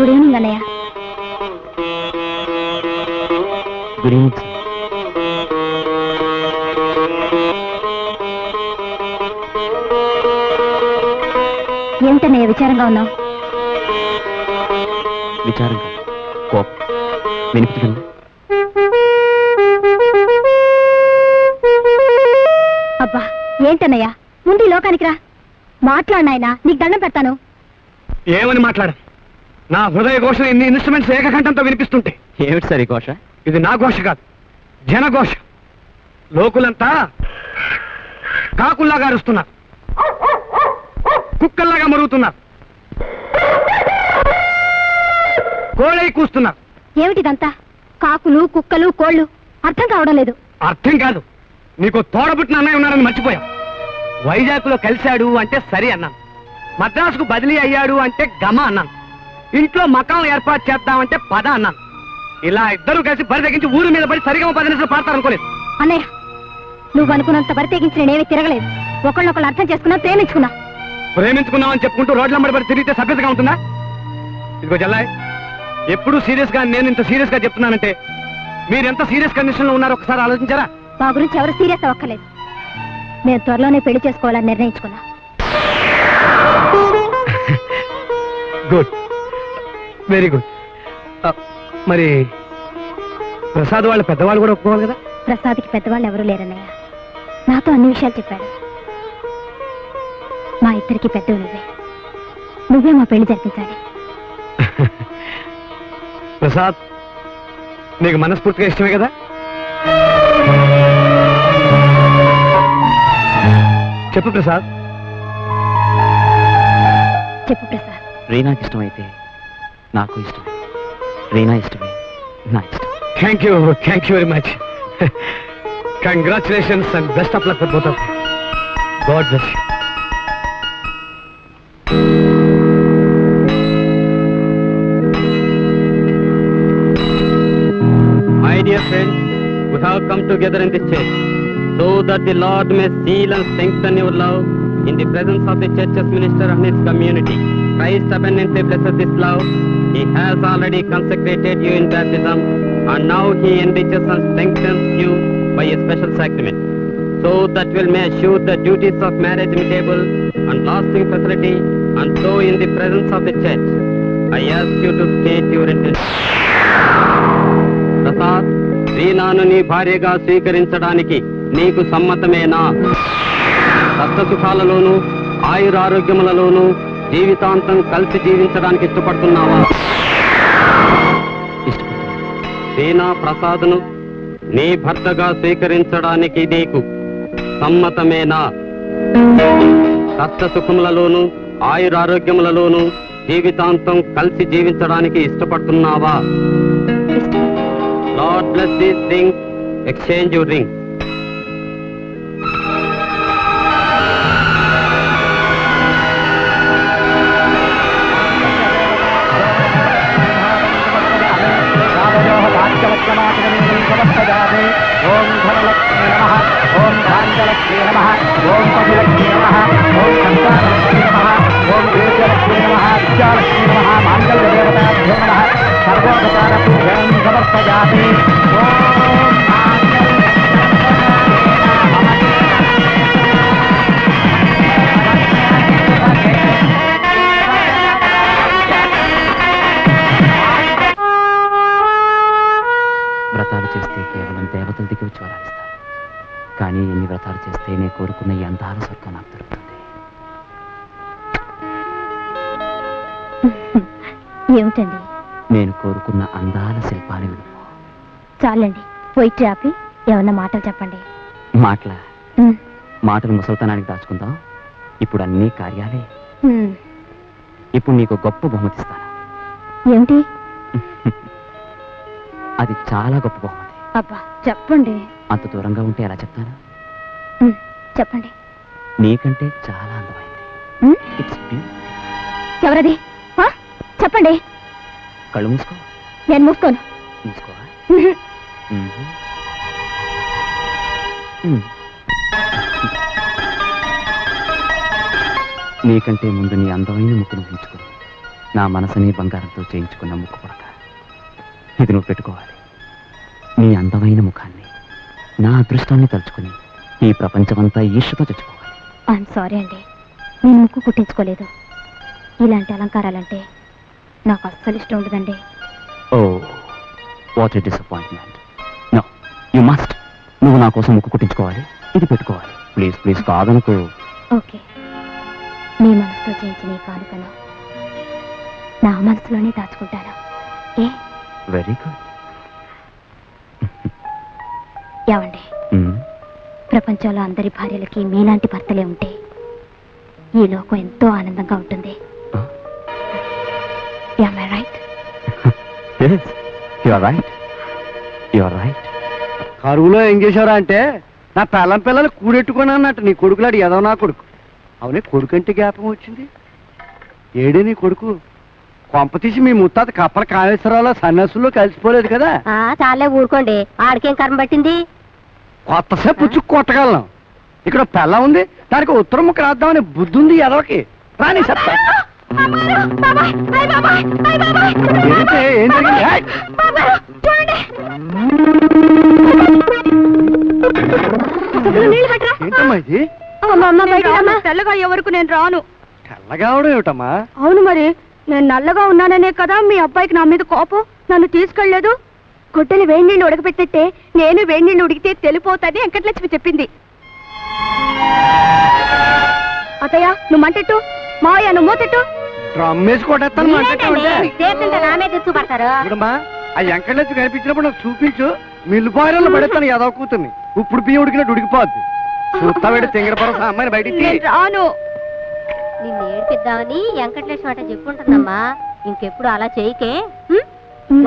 Good evening అన్నయ్య. Good evening. ఏమిటన్నయ్య విచారంగా ఉన్నావు? విచారంగా కోపం వినిపించగలను. అబ్బా ఏంటన్నయ్య, ముందు ఈ లోకానికి రా. మాట్లాడినాయనా, నీకు దండం పెడతాను. ఏమని మాట్లాడు? నా హృదయ ఘోష ఇన్ని ఇన్స్ట్రుమెంట్స్ ఏకకంఠంతో వినిపిస్తుంటే. ఏమిటి సార్ ఈ ఘోష? ఇది నా ఘోష కాదు, జనఘోష. లోకులంతా కాకుల్లాగా అరుస్తున్నారు, కుక్కల్లాగా మరుగుతున్నారు, కోళ్ళై కూస్తున్నారు. ఏమిటిదంతా? కాకులు, కుక్కలు, కోళ్ళు అర్థం కావడం లేదు. అర్థం కాదు, నీకు తోడబుట్టిన అన్నయ్య ఉన్నారని మర్చిపోయాం. వైజాగ్లో కలిశాడు అంటే సరి అన్నాను, మద్రాసుకు బదిలీ అయ్యాడు అంటే గమ అన్నాను, ఇంట్లో మకాం ఏర్పాటు చేద్దామంటే పద అన్నాను. ఇలా ఇద్దరు కలిసి బరి తెగించి ఊరి మీద పడి సరిగా 10 నిమిషాలు పాడతారనుకోలేదు. అన్నయ్య, నువ్వు అనుకున్నంత బరి తెగించి నేనేమీ తిరగలేదు. ఒకళ్ళొకళ్ళు అర్థం చేసుకున్నా, ప్రేమించుకున్నా. ప్రేమించుకున్నామని చెప్పుకుంటూ రోడ్లమ్మడి పడి తిరిగితే సభ్యతగా ఉంటుందా? ఇదిగో జల్లాయ్, ఎప్పుడు సీరియస్ గా నేను ఇంత సీరియస్ గా చెప్తున్నానంటే మీరెంత సీరియస్ కండిషన్ లో ఉన్నారో ఒకసారి ఆలోచించారా? మా గురించి ఎవరు సీరియస్ అవ్వక్కర్లేదు. మేము త్వరలోనే పెళ్లి చేసుకోవాలని నిర్ణయించుకున్నా. Good, very good. మరి ప్రసాద్ వాళ్ళ పెద్దవాళ్ళు కూడా ఒప్పుకోవాలి కదా? ప్రసాద్కి పెద్దవాళ్ళు ఎవరూ లేరన్నయ్య. నాతో అన్ని విషయాలు చెప్పాడు. మా ఇద్దరికి పెద్దవి నువ్వే మా పెళ్లి జరిపించాలి. ప్రసాద్ నీకు మనస్ఫూర్తిగా ఇష్టమే కదా? చెప్పు ప్రసాద్. చెప్పు ప్రసాద్. రీనాకి ఇష్టమైతే నాకు ఇష్టమే, రీనా ఇష్టమే నా ఇష్టం. Thank you very much. Congratulations and best of luck for both of you. God bless you. My dear friends, we have come together in this church so that the Lord may seal and strengthen your love in the presence of the church's minister and its community. Christ abundantly blesses this love. He has already consecrated you in baptism, and now He enriches and strengthens you by a special sacrament, so that will may assure the duties of marriage immutable and lasting facility, and so in the presence of the church, I ask you to state your intention. Prasad, రీనాను నీ భార్యగా స్వీకరించడానికి నీకు సమ్మతమేనా? కష్టసుఖాలలోనూ ఆయురారోగ్యములలోనూ జీవితాంతం కలిసి జీవించడానికి ఇష్టపడుతున్నావా? రీనా ప్రసాద్ను నీ భర్తగా స్వీకరించడానికి నీకు సమ్మతమేనా? కష్టసుఖములలోనూ ఆయురారోగ్యములలోనూ జీవితాంతం కలిసి జీవించడానికి ఇష్టపడుతున్నావా? Lord bless these rings. Exchange your rings. ఓం ధనలక్ష్మీ నమః, ఓం ధాన్యలక్ష్మీ నమః, ఓం పశులక్ష్మీ నమః, ఓం సంతానలక్ష్మీ నమః, ఓం వీర్యలక్ష్మీ నమః, విద్యాలక్ష్మీ నమః, మాంగళ్యదేవతాభ్యో నమః, సర్వోపచారపూజనం సమర్పయామి. వ్రతాలు చేస్తే కేవలం దేవతల దిగి వచ్చి వరాలిస్తారు, కానీ ఎన్ని వ్రతాలు చేస్తే నేను కోరుకున్న ఈ అందాల స్వర్గం నాకు దొరుకుతుంది. ఏమిటండి? నేను కోరుకున్న అందాల శిల్పాలు విను. చాలండి, పోయి ఆపి ఏమన్నా మాటలు చెప్పండి. మాటలు ముసల్తనానికి దాచుకుందాం. ఇప్పుడు అన్ని కార్యాలే. ఇప్పుడు నీకు గొప్ప బహుమతిస్తాను. ఏమిటి? అది చాలా గొప్ప బహుమతి. అబ్బా చెప్పండి. అంత దూరంగా ఉంటే ఎలా చెప్తాను? చెప్పండి. నీకంటే చాలా అందమైంది. It's beautiful. ఎవరది? చెప్పండి. కళ్ళు మూసుకో. నేను మూసుకోను. మూసుకోవా? నీకంటే ముందు నీ అందమైన ముక్కును ఉంచుకుని నా మనసుని బంగారంతో చేయించుకున్న ముక్కు పుడక. ఇది నువ్వు పెట్టుకోవాలి. నీ అందమైన ముఖాన్ని, నా అదృష్టాన్ని తలుచుకుని ఈ ప్రపంచమంతా ఈర్ష్యతో తెచ్చుకోవాలి. ఐఎమ్ సారీ అండి, నేను ముక్కు కుట్టించుకోలేదు. ఇలాంటి అలంకారాలంటే నాకు అస్సలు ఇష్టం ఉండదండి. Oh what a disappointment. No, you must. నువ్వు నా కోసం ముక్కు కుట్టించుకోవాలి, ఇది పెట్టుకోవాలి. ప్లీజ్ ప్లీజ్ కాదనుకో. ఓకే, మీ మనసుతో చేయించిన ఈ కానుకను నా మనసులోనే దాచుకుంటాను. A very good. ఏమండి, ప్రపంచంలో అందరి భార్యలకి మీలాంటి భర్తలే ఉంటే ఈ లోకం ఎంతో ఆనందంగా ఉంటుంది. Am I right? Yes, you are right. You are right. కరువులో ఏం చేశారా అంటే నా పిల్లలు కూడెట్టుకున్నా అన్నట్టు నీ కొడుకులాడు ఏదో నా కొడుకు. అవునే కొడుకంటే జ్ఞాపకం వచ్చింది. ఏడే నీ కొడుకు? కొంప తీసి మీ ముత్తాత కప్పల కాళేశ్వరరావులో సన్యాసుల్లో కలిసిపోలేదు కదా? చాలే ఊరుకోండి, ఆడికేం కర్మ పట్టింది. కొత్తసేపు పుచ్చుకు కొట్టగలను. ఇక్కడ పిల్ల ఉంది, దానికి ఉత్తరం ముక్క రాద్దామని బుద్ధి ఉంది ఎదవకి. రాని చెప్తా. ఏంటి, ఏం జరిగింది? ఏయ్! ఏంటమ్మా ఇది? తెల్లగా ఎవరికి నేను రాను. తెల్లగా అవడం ఏమిటమ్మా? అవును మరి, నేను నల్లగా ఉన్నాననే కదా మీ అబ్బాయికి నా మీద కోపం. నన్ను తీసుకెళ్లేదు. గొడ్డలి వేడి నీళ్ళు ఉడకబెట్టితే నేను వేడి నీళ్ళు ఉడికితే తెలిపోతుంది వెంకటలక్ష్మి చెప్పింది. అతయ్య నువ్వు మంటెట్టు, మావయ్య నువ్వు మూతెట్టు. డ్రమ్ వేసి కొట్టేస్తాను. నామే తెచ్చుపడతారు. ఇప్పుడమ్మా ఆ వెంకటలక్ష్మి కనిపించినప్పుడు నాకు చూపించు. మిల్లు బాయిలో పడేస్తాను ఎదవ కూతుర్ని. ఇప్పుడు బియ్యం ఉడికినట్టు ఉడికిపోద్ది. చూస్తా పెట్టి తెంగరపరస అమ్మాయిని బయటికి రాను. నిన్ను ఏడిపిద్దామని వెంకటలక్ష్మి అట చెప్పుంటుందమ్మా. ఇంకెప్పుడు అలా చేయకే.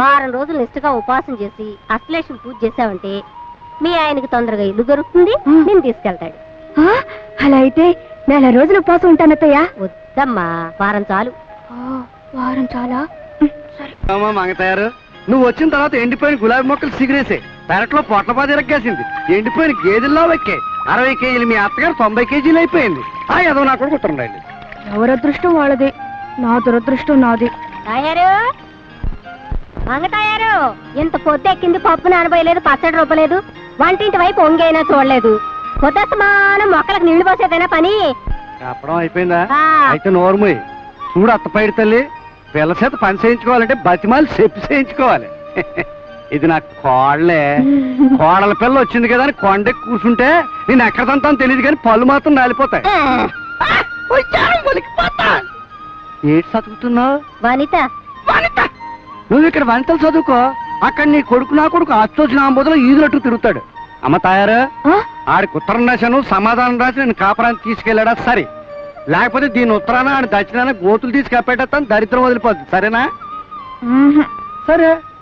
వారం రోజులు నిష్ఠగా ఉపవాసం చేసి అష్టలక్ష్మి పూజ చేసావంటే మీ ఆయనకి తొందరగా ఇల్లు దొరుకుతుంది, నేను తీసుకెళ్తాడు. అలా అయితే నెల రోజులు ఉపవాసం ఉంటానత్తయ్యా. వద్దమ్మా, వారం చాలు. వారం చాలా? మంగతయారు నువ్వు వచ్చిన తర్వాత ఎండిపోయిన గులాబీ మొక్కలు సిగిరేసే. పెరట్లో పొట్లపాది ఇరక్కేసింది. ఎండిపోయిన గేదెల్లో ఎక్కే 60 కేజీలు, మీ అత్తగారు 90 కేజీలు అయిపోయింది. ఆ ఏదో నా కూడా కుట్టండి. ఎవరి అదృష్టం వాళ్ళది, నా దురదృష్టం నాది. తయారు మంగతాయారు, ఇంత పొద్దెక్కింది, పప్పు నానబోయలేదు, పచ్చడి రూపలేదు, వంటింటి వైపు వంగైనా చూడలేదు. పొద్దస్తమానం మొక్కలకు నీళ్లు పోసేదైనా పని. చెప్పడం అయిపోయిందా? అయితే నోరుమోయ్. చూడు అత్తపైడి తల్లి, పిల్ల చేత పని చేయించుకోవాలంటే బతిమాలి చెప్పి చేయించుకోవాలి. ఇది నాకు కోడలే. కోడల పిల్ల వచ్చింది కదా అని కొండెక్కి కూర్చుంటే నేను ఎక్కడ తంతాను తెలియదు కానీ పళ్ళు మాత్రం నాలిపోతాయి. ఏంటి చదువుతున్నావు? వనిత. నువ్వు ఇక్కడ వనితలు చదువుకో. అక్కడ నీ కొడుకు నా కొడుకు అచ్చొచ్చిన ఆంబోదలో ఈదులట్టు తిరుగుతాడు. అమ్మ తాయారు, ఆడికి ఉత్తరం రాశాను, సమాధానం రాసి నేను కాపురానికి తీసుకెళ్ళాడా సరే. లేకపోతే దీని ఉత్తరాన ఆడి దక్షిణాన గోతులు తీసి కప్పేటస్తాను, దరిద్రం వదిలిపోద్ది. సరేనా? సరే.